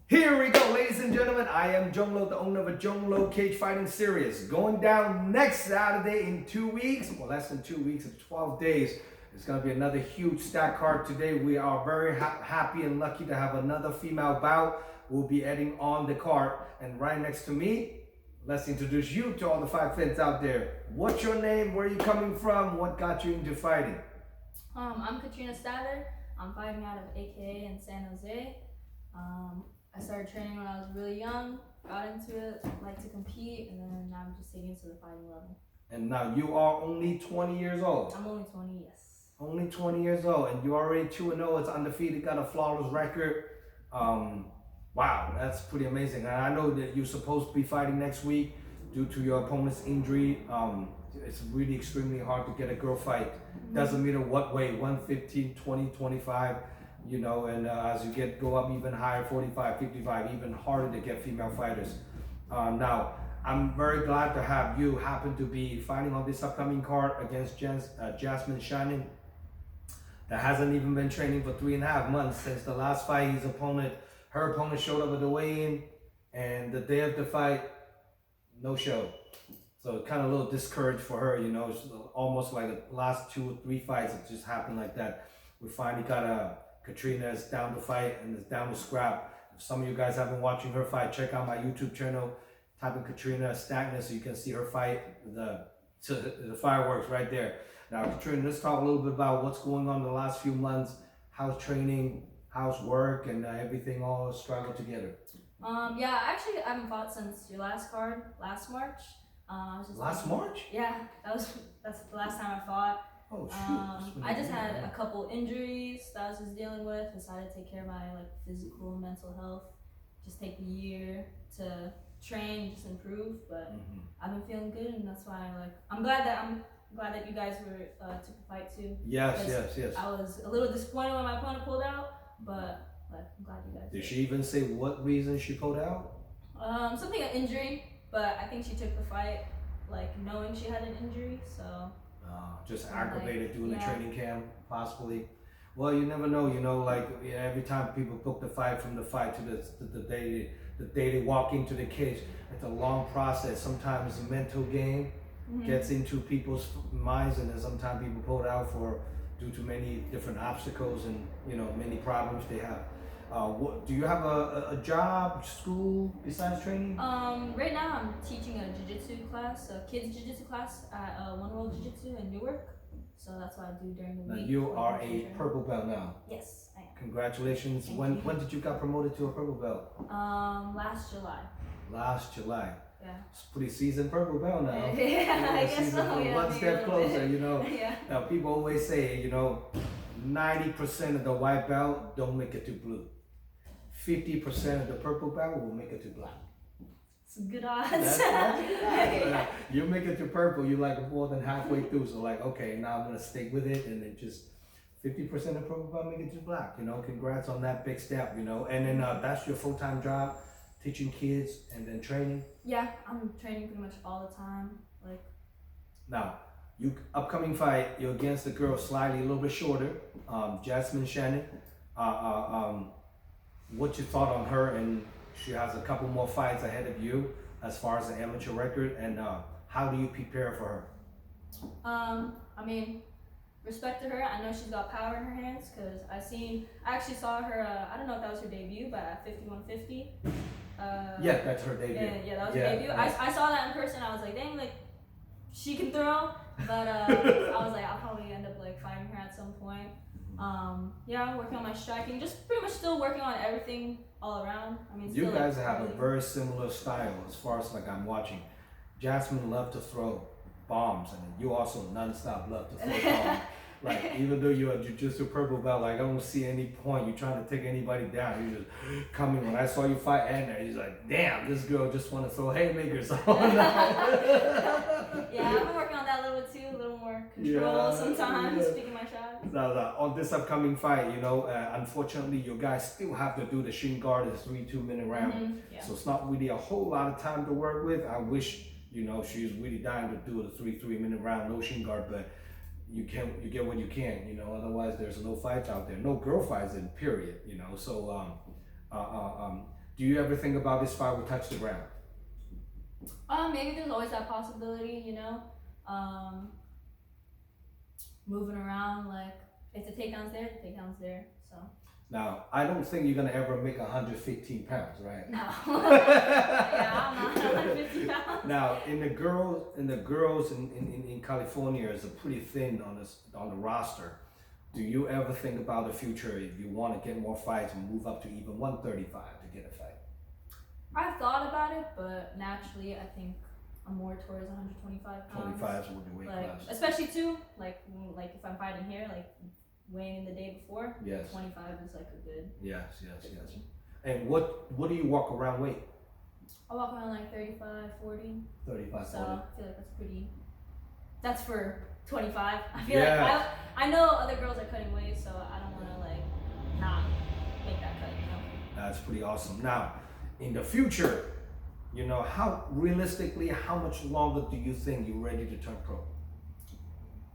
Here we go, ladies and gentlemen. I am Zhong, the owner of Zhong Cage Fighting Series. Going down next Saturday in 2 weeks, well, less than 2 weeks, it's 12 days. It's going to be another huge stack card today. We are very happy and lucky to have another female bout. We'll be adding on the card. And right next to me, let's introduce you to all the fight fans out there. What's your name? Where are you coming from? What got you into fighting? I'm Katrina Stadler. I'm fighting out of AKA in San Jose. I started training when I was really young, got into it, like to compete, and then now I'm just taking it to the fighting level. And now you are only 20 years old. I'm only 20, yes. Only 20 years old, and you're already 2-0. It's undefeated, got a flawless record. Wow, that's pretty amazing. And I know that you're supposed to be fighting next week due to your opponent's injury. It's really extremely hard to get a girl fight. Doesn't matter what weight, 115, 20, 25. You know, and as you go up even higher, 45, 55, even harder to get female fighters. Now, I'm very glad to have you happen to be fighting on this upcoming card against Jasmine Shannon, that hasn't even been training for 3.5 months since the last fight. Her opponent showed up at the weigh-in, and the day of the fight, no show. So kind of a little discouraged for her, you know. It's almost like the last 2 or 3 fights, it just happened like that. We finally got Katrina is down to fight and is down to scrap. If some of you guys have been watching her fight, check out my YouTube channel. Type in Katrina Stadler so you can see her fight. The fireworks right there. Now, Katrina, let's talk a little bit about what's going on in the last few months. How's training, how's work, and everything all struggled together? Yeah, actually, I haven't fought since your last card, last March. March? Yeah, that's the last time I fought. Oh shoot! I just had a couple injuries that I was just dealing with. Decided to take care of my physical and mental health. Just take a year to train, just improve. But I've been feeling good, and that's why I'm glad that you guys took the fight too. Yes. I was a little disappointed when my opponent pulled out, but I'm glad you guys. Did she even say what reason she pulled out? Something an injury, but I think she took the fight knowing she had an injury, so. Just aggravated doing the training camp, possibly. Well, you never know, you know, every time people book the fight, from the fight to the day they walk into the cage, it's a long process. Sometimes the mental game gets into people's minds, and then sometimes people pull it out due to many different obstacles and, you know, many problems they have. Do you have a job, school, besides training? Right now I'm teaching a JiuJitsu class, a kids JiuJitsu class at One World JiuJitsu in Newark. So that's what I do during the week. Now you are a purple belt now. Yes, I am. Congratulations. When did you got promoted to a purple belt? Last July. Last July. Yeah. It's a pretty seasoned purple belt now. Yeah, I guess so. Yeah, one step closer, you know. Yeah. Now people always say, you know, 90% of the white belt don't make it to blue. 50% of the purple belt will make it to black. It's good odds. That's you make it to purple, you're more than halfway through. So okay, now I'm gonna stick with it, and then just 50% of purple belt make it to black. You know, congrats on that big step. You know, and then that's your full-time job, teaching kids and then training. Yeah, I'm training pretty much all the time. Now, you upcoming fight, you're against the girl slightly a little bit shorter, Jasmine Shannon. What's your thought on her? And she has a couple more fights ahead of you as far as the amateur record, and how do you prepare for her? I mean, respect to her. I know she's got power in her hands because I actually saw her. I don't know if that was her debut, but at 5150. Yeah, that's her debut. Yeah, that was her debut. I saw that in person. I was like, dang, she can throw. But I was like, I'll probably end up fighting her at some point. Yeah, I'm working on my striking, just pretty much still working on everything all around. I mean, you guys have a very similar style as far as I'm watching. Jasmine loved to throw bombs, and you also nonstop love to throw bombs. Even though you're a jiu-jitsu purple belt, I don't see any point you trying to take anybody down. You just coming. When I saw you fight Edna, he's like, damn, this girl just want to throw haymakers all night. Yeah, I've been working on that a little bit too, a little more control sometimes, picking my shots. Now, on this upcoming fight, you know, unfortunately, you guys still have to do the shin guard, the 3 2-minute round. So it's not really a whole lot of time to work with. I wish, you know, she was really dying to do the 3-minute round, no shin guard, but you get what you can, you know. Otherwise, there's no fights out there, no girl fights in period, you know. So Do you ever think about this fight will touch the ground? Maybe there's always that possibility, you know. Moving around, like if the takedown's there, the takedown's there. So. Now, I don't think you're gonna ever make 115 pounds, right? No. Yeah, I'm not 150 pounds. Now, in the girls in California is a pretty thin on the roster. Do you ever think about the future if you want to get more fights and move up to even 135 to get a fight? I've thought about it, but naturally, I think I'm more towards 125 pounds. 25 would be weight class. Especially too, like if I'm fighting here, like weighing in the day before. Yes. 25 is like a good. Yes. And what do you walk around weight? I walk around like 35, 40. 35, so 40. I feel like that's pretty. That's for 25. I feel like I know other girls are cutting weight, so I don't want to like not make that cut. You know. That's pretty awesome. Now, in the future, you know, how realistically, how much longer do you think you're ready to turn pro?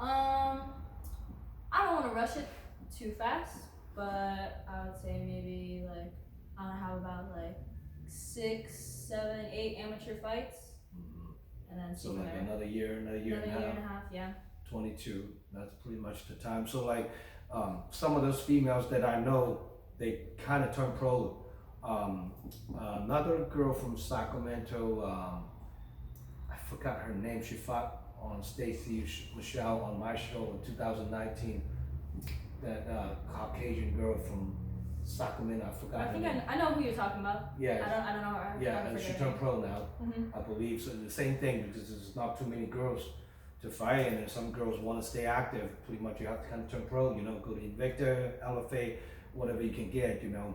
I don't want to rush it too fast, but I would say maybe like I don't know, how about like 6, 7, 8 amateur fights, and then so like another year and a half, yeah. 22. That's pretty much the time. So like some of those females that I know, they kind of turn pro. Another girl from Sacramento, I forgot her name. She fought on Stacy Michelle on my show in 2019. That Caucasian girl from Sacramento, I forgot her name. I know who you're talking about. Yeah. I don't know her. Yeah, and she turned pro now, I believe. So the same thing, because there's not too many girls to fight, and some girls want to stay active. Pretty much, you have to kind of turn pro. You know, go to Invicta, LFA, whatever you can get. You know.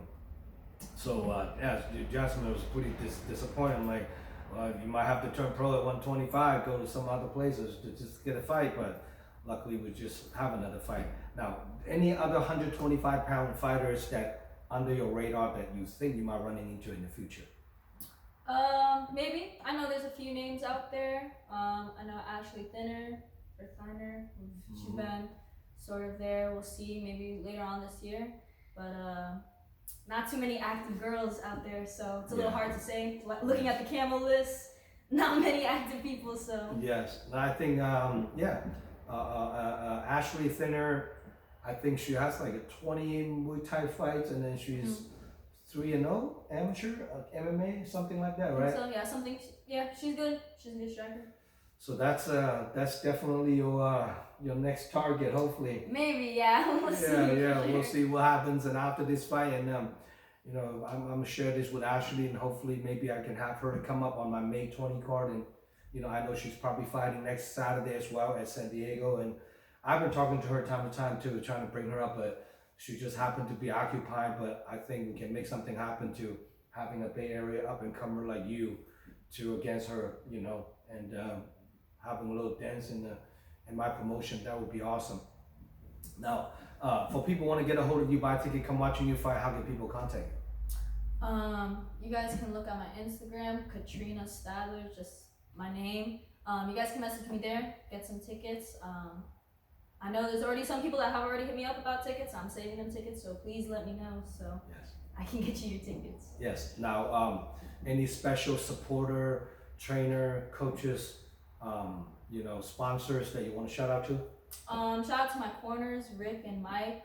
So yeah, Jasmine was pretty disappointed. I'm like, well, you might have to turn pro at 125, go to some other places to just get a fight, but luckily we just have another fight. Now, any other 125-pound fighters that under your radar that you think you might run into in the future? Maybe. I know there's a few names out there. I know Ashley Thinner. She's been sort of there. We'll see maybe later on this year, but not too many active girls out there, so it's a little hard to say. Looking at the camel list, not many active people, so. Yes, I think, Ashley Thinner, I think she has like a 20 Muay Thai fights, and then she's 3-0 amateur, MMA, something like that, right? So yeah, she's good. She's a good striker. So that's definitely your next target, hopefully. Maybe, yeah. We'll see. Yeah, we'll see what happens. And after this fight, and you know, I'm gonna share this with Ashley, and hopefully maybe I can have her to come up on my May 20 card. And you know, I know she's probably fighting next Saturday as well at San Diego. And I've been talking to her time to time too, trying to bring her up, but she just happened to be occupied. But I think we can make something happen to having a Bay Area up and comer like you to against her, you know, and having a little dance in my promotion. That would be awesome. Now, for people who want to get a hold of you, buy a ticket, come watching you fight, how can people contact you? You guys can look at my Instagram, Katrina Stadler, just my name. You guys can message me there, get some tickets. I know there's already some people that have already hit me up about tickets. I'm saving them tickets, so please let me know so I can get you your tickets. Yes. Now, any special supporter, trainer, coaches, you know, sponsors that you want to shout out to? Shout out to my corners, Rick and Mike,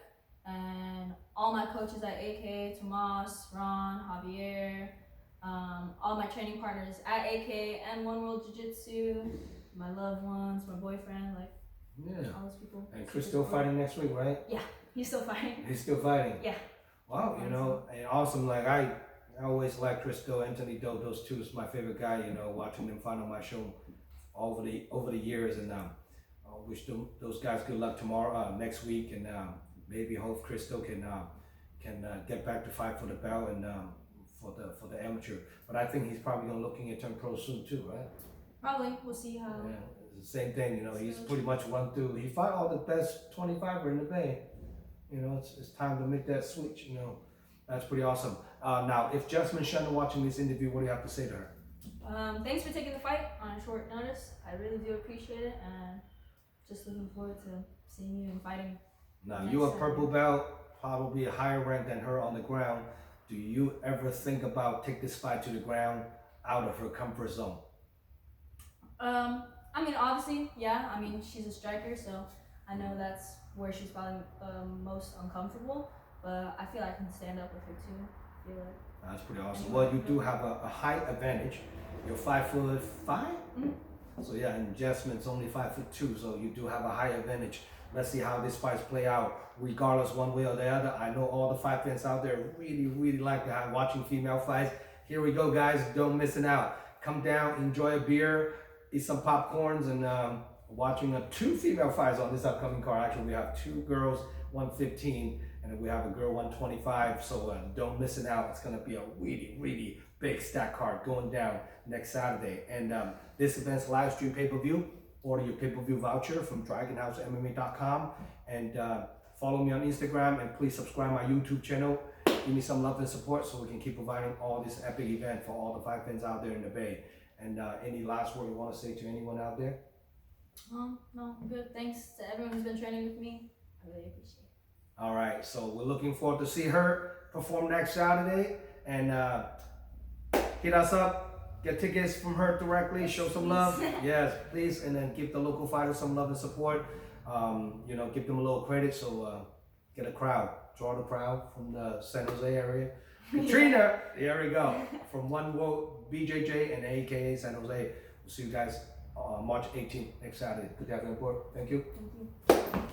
and all my coaches at AK, Tomas, Ron, Javier, all my training partners at AK and One World Jiu-Jitsu, my loved ones, my boyfriend, like all those people. And Chris still fighting next week, right? Yeah, he's still fighting. He's still fighting? Yeah. Wow, you know, and awesome. Like I always like Chris Still, Anthony Doe, those two is my favorite guy, you know, watching them fight on my show over the years, and I wish those guys good luck tomorrow, next week, and maybe hope Chris Still can get back to fight for the belt and for the amateur. But I think he's probably gonna looking at turn pro soon too, right? Probably. We'll see how. Yeah, it's the same thing, you know. He's pretty much run through. He fought all the best 25er in the Bay. You know, it's time to make that switch. You know, that's pretty awesome. Now, if Jasmine Shannon watching this interview, what do you have to say to her? Thanks for taking the fight on short notice. I really do appreciate it, and just looking forward to seeing you and fighting. Now, you a purple belt, probably a higher rank than her on the ground. do you ever think about take this fight to the ground out of her comfort zone? I mean, obviously, yeah. I mean, she's a striker, so I know that's where she's probably most uncomfortable. But I feel I can stand up with her too. I feel like. That's pretty awesome. Well, you do have a height advantage. You're 5'5". So yeah, and Jasmine's only 5'2", so you do have a high advantage. Let's see how this fights play out, regardless one way or the other. I know all the fight fans out there really like to have watching female fights. Here we go, guys. Don't miss it out. Come down, enjoy a beer, eat some popcorns, and watching two female fights on this upcoming card. Actually, we have two girls, 115, and then we have a girl 125. So don't miss it out. It's gonna be a really big stack card going down next Saturday. And this event's live stream pay-per-view. Order your pay-per-view voucher from DragonHouseMMA.com, and follow me on Instagram, and please subscribe my YouTube channel. Give me some love and support so we can keep providing all this epic event for all the fight fans out there in the Bay. And any last word you want to say to anyone out there? No, I'm good. Thanks to everyone who's been training with me. I really appreciate it. All right, so we're looking forward to see her perform next Saturday, and hit us up, get tickets from her directly, show some love. Yes, please, and then give the local fighters some love and support. You know, give them a little credit, so get a crowd, draw the crowd from the San Jose area. Katrina, there we go, from One World BJJ and AKA San Jose. We'll see you guys March 18th next Saturday. Good to have you on board. Thank you. Thank you.